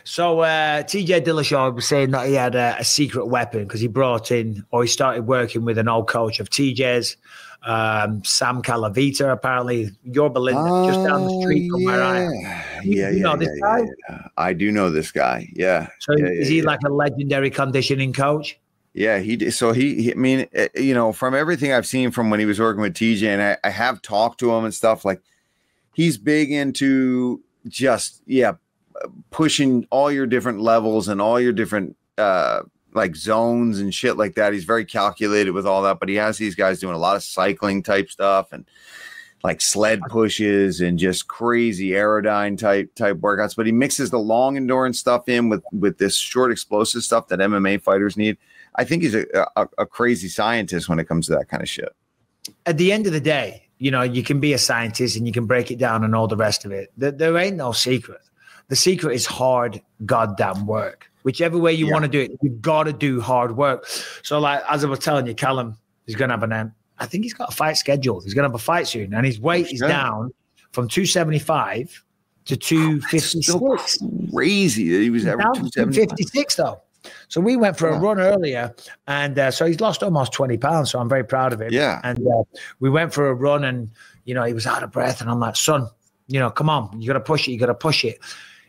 So TJ Dillashaw was saying that he had a secret weapon because he brought in, or he started working with an old coach of TJ's, Sam Calavitta, apparently. Yorba Linda, just down the street from where I am. You know this guy? Yeah. I do know this guy. Yeah. So is he like a legendary conditioning coach? Yeah, he did. So he, I mean, you know, from everything I've seen from when he was working with TJ, and I have talked to him and stuff, like he's big into just, pushing all your different levels and all your different like zones and shit like that. He's very calculated with all that, but he has these guys doing a lot of cycling type stuff and like sled pushes and just crazy aerodyne type workouts. But he mixes the long endurance stuff in with this short explosive stuff that MMA fighters need. I think he's a crazy scientist when it comes to that kind of shit. At the end of the day, you know, you can be a scientist and you can break it down and all the rest of it. There ain't no secret. The secret is hard goddamn work. Whichever way you want to do it, you've got to do hard work. So, like, as I was telling you, Callum is going to have I think he's got a fight scheduled. He's going to have a fight soon. And his weight is down from 275 to 256. Crazy. He was ever 256, though. So we went for a run earlier, and so he's lost almost 20 pounds. So I'm very proud of him. Yeah. And we went for a run, and, you know, he was out of breath. And I'm like, son, you know, come on. You got to push it. You got to push it.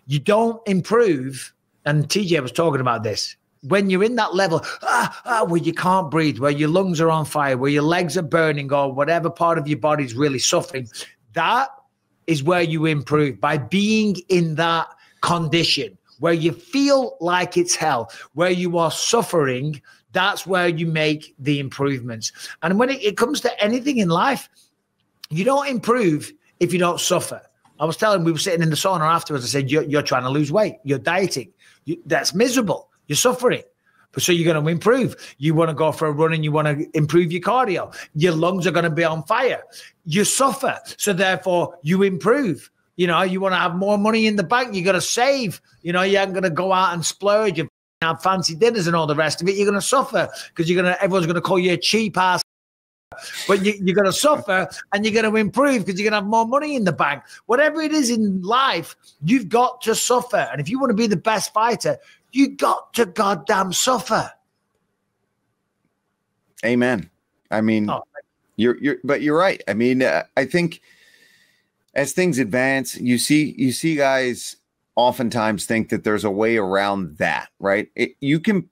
You don't improve. And TJ was talking about this. When you're in that level, where you can't breathe, where your lungs are on fire, where your legs are burning, or whatever part of your body is really suffering, that is where you improve, by being in that condition where you feel like it's hell, where you are suffering. That's where you make the improvements. And when it comes to anything in life, you don't improve if you don't suffer. I was telling him, we were sitting in the sauna afterwards. I said, you're trying to lose weight. You're dieting. That's miserable. You're suffering. So you're going to improve. You want to go for a run and you want to improve your cardio. Your lungs are going to be on fire. You suffer. So therefore you improve. You know, you want to have more money in the bank. You got to save. You know, you ain't going to go out and splurge and have fancy dinners and all the rest of it. You're going to suffer because everyone's going to call you a cheap ass. But you're going to suffer and you're going to improve because you're going to have more money in the bank. Whatever it is in life, you've got to suffer. And if you want to be the best fighter, you got to goddamn suffer. Amen. I mean, but you're right. I mean, I think as things advance, you see guys oftentimes think that there's a way around that, right? You can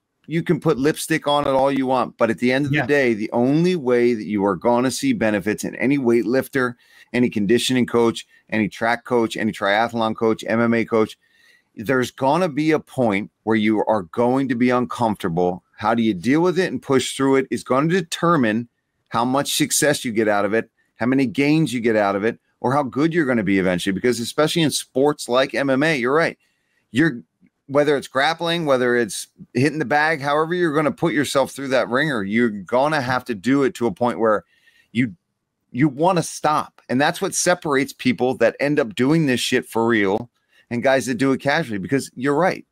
put lipstick on it all you want, but at the end of the day, the only way that you are going to see benefits in any weightlifter, any conditioning coach, any track coach, any triathlon coach, MMA coach, there's going to be a point where you are going to be uncomfortable. How do you deal with it and push through it is going to determine how much success you get out of it, how many gains you get out of it, or how good you're going to be eventually. Because especially in sports like MMA, you're right. Whether it's grappling, whether it's hitting the bag, however you're going to put yourself through that ringer, you're going to have to do it to a point where you want to stop. And that's what separates people that end up doing this shit for real and guys that do it casually. Because you're right.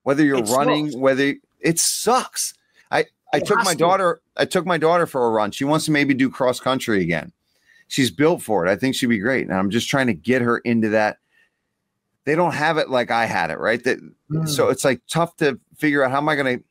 Whether you're running, whether it sucks. I took my daughter for a run. She wants to maybe do cross country again. She's built for it. I think she'd be great. And I'm just trying to get her into that. They don't have it like I had it, right? So it's like tough to figure out how am I going to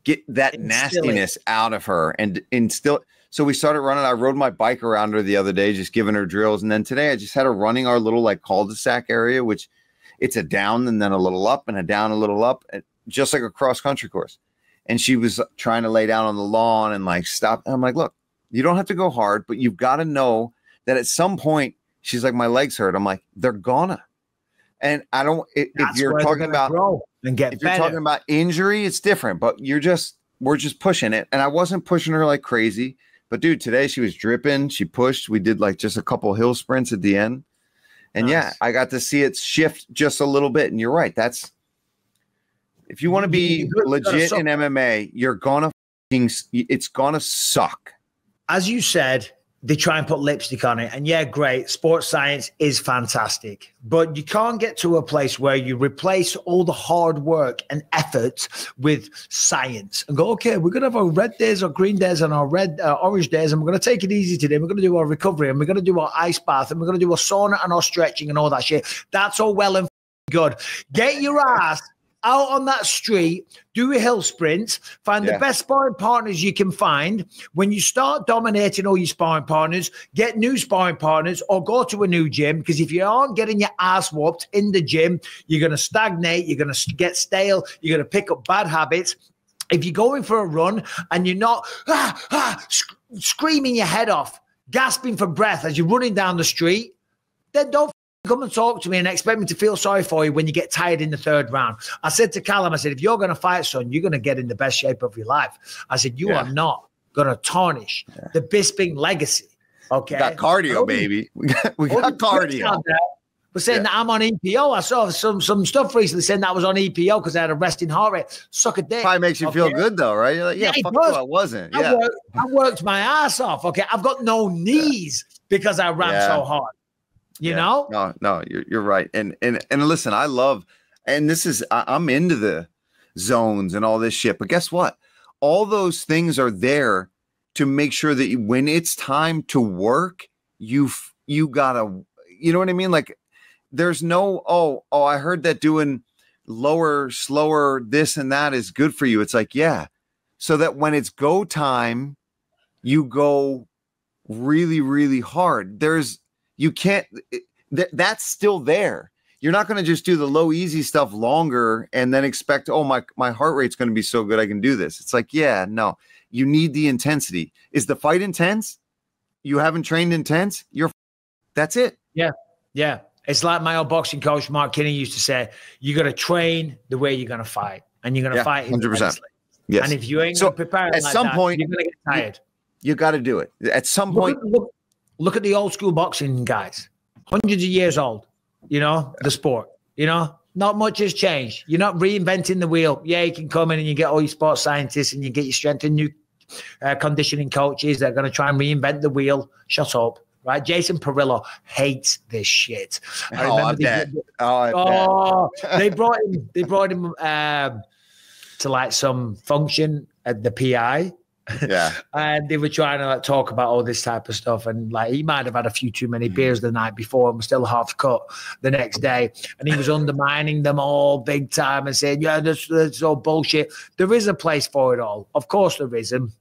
get that nastiness out of her and instill. So we started running. I rode my bike around her the other day, just giving her drills. And then today I just had her running our little like cul-de-sac area, which it's a down and then a little up and a down, a little up, just like a cross country course. And she was trying to lay down on the lawn and like stop. And I'm like, look, you don't have to go hard, but you've got to know that at some point she's like, my legs hurt. I'm like, they're gonna. And I don't, if you're talking about talking about injury, it's different, but we're just pushing it. And I wasn't pushing her like crazy, but dude, today she was dripping. She pushed. We did like just a couple hill sprints at the end. And I got to see it shift just a little bit. And you're right. If you want to be legit in MMA, it's going to suck. As you said, they try and put lipstick on it. And yeah, great. Sports science is fantastic. But you can't get to a place where you replace all the hard work and effort with science and go, okay, we're going to have our red days or green days and our orange days, and we're going to take it easy today. We're going to do our recovery and we're going to do our ice bath and we're going to do a sauna and our stretching and all that shit. That's all well and good. Get your ass out on that street, do a hill sprint, find the best sparring partners you can find. When you start dominating all your sparring partners, get new sparring partners or go to a new gym, because if you aren't getting your ass whooped in the gym, you're going to stagnate, you're going to get stale, you're going to pick up bad habits. If you're going for a run and you're not screaming your head off, gasping for breath as you're running down the street, then don't come and talk to me and expect me to feel sorry for you when you get tired in the third round. I said to Callum, I said, if you're going to fight, son, you're going to get in the best shape of your life. I said, you are not going to tarnish the Bisping legacy. Okay. We got cardio, baby. We got cardio. We're saying that I'm on EPO. I saw some stuff recently saying that I was on EPO because I had a resting heart rate. Suck a dick. Probably makes you feel good though, right? You're like, fuck you, I wasn't. I worked my ass off. Okay. I've got no knees because I ran so hard. You know? No, you're right. And listen, I love, and this is, I'm into the zones and all this shit, but guess what? All those things are there to make sure that when it's time to work, you gotta, you know what I mean? Like there's no, I heard that doing lower, slower, this and that is good for you. It's like, so that when it's go time, you go really, really hard. You can't, that's still there. You're not going to just do the low, easy stuff longer and then expect, my heart rate's going to be so good I can do this. It's like, no, you need the intensity. Is the fight intense? You haven't trained intense? That's it. Yeah. It's like my old boxing coach, Mark Kinney, used to say, you got to train the way you're going to fight, and you're going to fight 100%. Yes. And if you ain't going to prepare at some point, you're going to get tired. You got to do it. At some point. Look at the old school boxing guys, hundreds of years old, the sport, not much has changed. You're not reinventing the wheel. Yeah, you can come in and you get all your sports scientists and you get your strength and new conditioning coaches that are going to try and reinvent the wheel. Shut up, right? Jason Perillo hates this shit. I remember they brought him to like some function at the PI. And they were trying to talk about all this type of stuff, and like he might have had a few too many beers the night before and was still half cut the next day, and he was undermining them all big time and saying, that's all bullshit. There is a place for it all, of course there is, and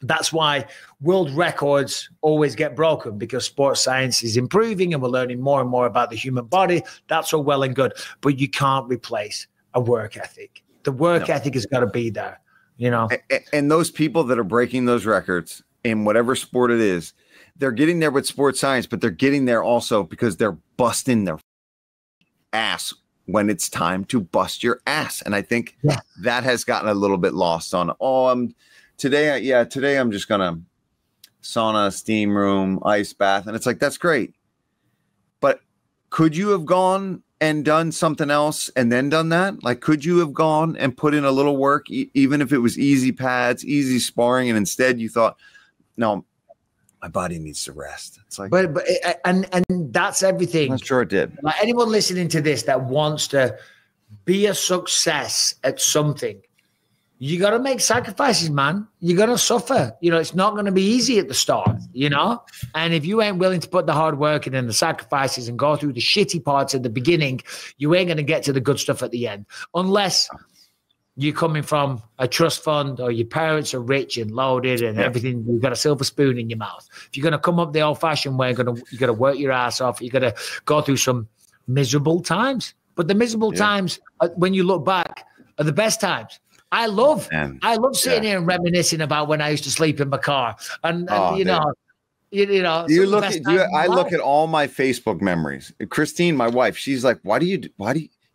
that's why world records always get broken, because sports science is improving and we're learning more and more about the human body. That's all well and good, but you can't replace a work ethic. The work ethic has got to be there. And those people that are breaking those records in whatever sport it is, they're getting there with sports science, but they're getting there also because they're busting their ass when it's time to bust your ass. And I think that has gotten a little bit lost on, today I'm just going to sauna, steam room, ice bath. And it's like, that's great. But could you have gone and done something else and then done that? Like, could you have gone and put in a little work, even if it was easy pads, easy sparring, and instead you thought, no, my body needs to rest? It's like, but that's everything. I'm sure it did. Like anyone listening to this that wants to be a success at something, you got to make sacrifices, man. You're going to suffer. It's not going to be easy at the start, And if you ain't willing to put the hard work in and the sacrifices and go through the shitty parts at the beginning, you ain't going to get to the good stuff at the end. Unless you're coming from a trust fund or your parents are rich and loaded and everything, you've got a silver spoon in your mouth. If you're going to come up the old-fashioned way, you got to work your ass off. You got to go through some miserable times. But the miserable times, when you look back, are the best times. I love sitting here and reminiscing about when I used to sleep in my car, I look at all my Facebook memories. Christine, my wife, she's like, why do you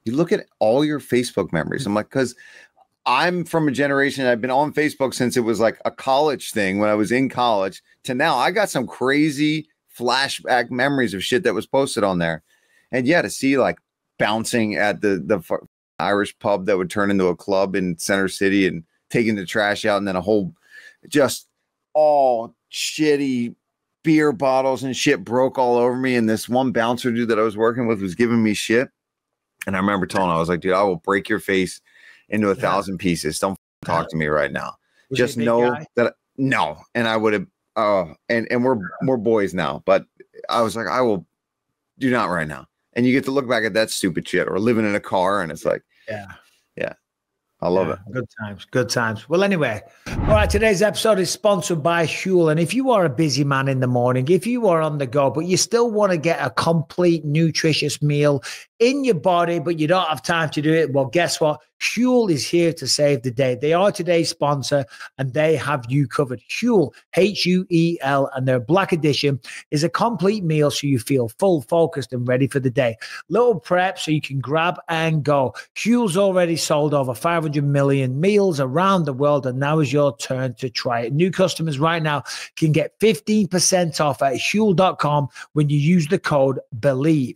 look at all your Facebook memories? I'm like, because I'm from a generation, I've been on Facebook since it was like a college thing when I was in college to now. I got some crazy flashback memories of shit that was posted on there. And to see like bouncing at the Irish pub that would turn into a club in Center City and taking the trash out, and then a whole just all shitty beer bottles and shit broke all over me. And this one bouncer dude that I was working with was giving me shit. And I remember telling him, I was like, dude, I will break your face into 1,000 pieces. Don't talk to me right now. Just know that no. And I would have, and we're boys now, but I was like, I will do not right now. and you get to look back at that stupid shit, or living in a car, and it's like, yeah. I love it. Good times. Good times. Well, anyway, all right. Today's episode is sponsored by Huel. And if you are a busy man in the morning, if you are on the go, but you still want to get a complete nutritious meal in your body, but you don't have time to do it, well, guess what? Huel is here to save the day. They are today's sponsor, and they have you covered. Huel, Huel, and their Black Edition is a complete meal so you feel full, focused, and ready for the day. Little prep so you can grab and go. Huel's already sold over 500 million meals around the world, and now is your turn to try it. New customers right now can get 15% off at Huel.com when you use the code BELIEVE.